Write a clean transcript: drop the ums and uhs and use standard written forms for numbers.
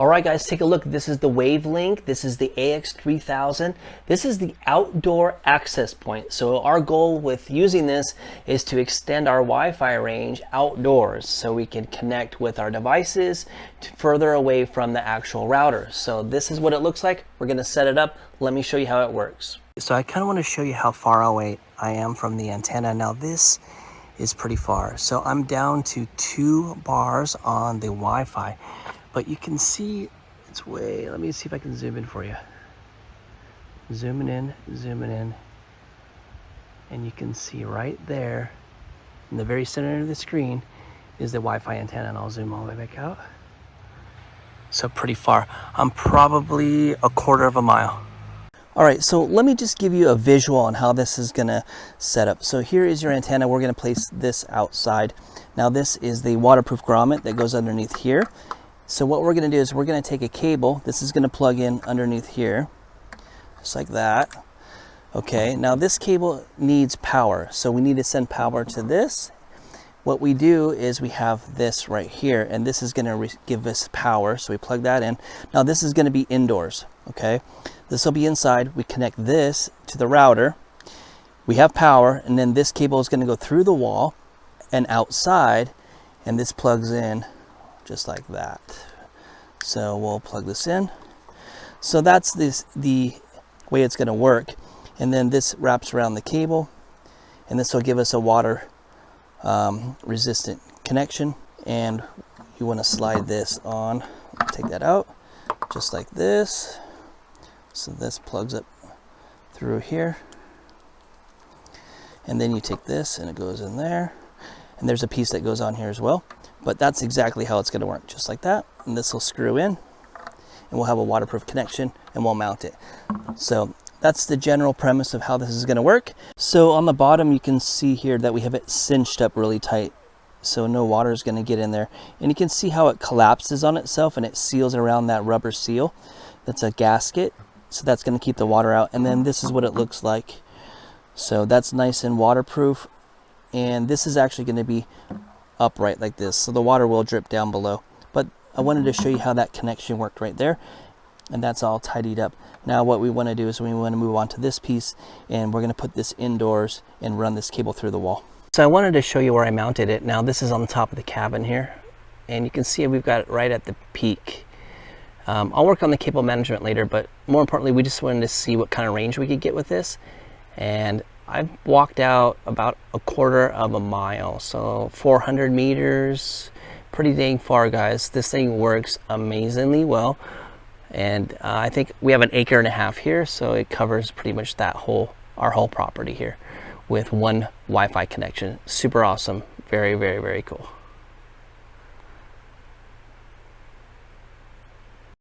All right, guys, take a look. This is the Wavelink. This is the AX3000. This is the outdoor access point. So our goal with using this is to extend our Wi-Fi range outdoors so we can connect with our devices further away from the actual router. So this is what it looks like. We're going to set it up. Let me show you how it works. So I kind of want to show you how far away I am from the antenna. Now this is pretty far. So I'm down to 2 bars on the Wi-Fi. But you can see it's way, let me see if I can zoom in for you. Zooming in, and you can see right there in the very center of the screen is the Wi-Fi antenna, and I'll zoom all the way back out. So pretty far. I'm probably a quarter of a mile. All right, so let me just give you a visual on how this is gonna set up. So here is your antenna. We're gonna place this outside. Now this is the waterproof grommet that goes underneath here. So what we're going to do is we're going to take a cable. This is going to plug in underneath here, just like that. Okay, now this cable needs power, so we need to send power to this. What we do is we have this right here, and this is going to give us power, so we plug that in. Now this is going to be indoors, okay? This will be inside. We connect this to the router. We have power, and then this cable is going to go through the wall and outside, and this plugs in just like that. So we'll plug this in. So that's the way it's going to work. And then this wraps around the cable, and this will give us a water resistant connection. And you want to slide this on, take that out just like this. So this plugs up through here, and then you take this and it goes in there, and there's a piece that goes on here as well. But that's exactly how it's going to work, just like that. And this will screw in, and we'll have a waterproof connection, and we'll mount it. So that's the general premise of how this is going to work. So on the bottom, you can see here that we have it cinched up really tight, so no water is going to get in there. And you can see how it collapses on itself, and it seals around that rubber seal. That's a gasket, so that's going to keep the water out. And then this is what it looks like. So that's nice and waterproof. And this is actually going to be upright like this, so the water will drip down below. But I wanted to show you how that connection worked right there, and that's all tidied up. Now what we want to do is we want to move on to this piece, and we're going to put this indoors and run this cable through the wall. So I wanted to show you where I mounted it. Now this is on the top of the cabin here, and you can see we've got it right at the peak. I'll work on the cable management later, but more importantly, we just wanted to see what kind of range we could get with this. And I've walked out about a quarter of a mile, so 400 meters, pretty dang far, guys. This thing works amazingly well, and I think we have an 1.5 acres here, so it covers pretty much that our whole property here with one Wi-Fi connection. Super awesome, very, very, very cool.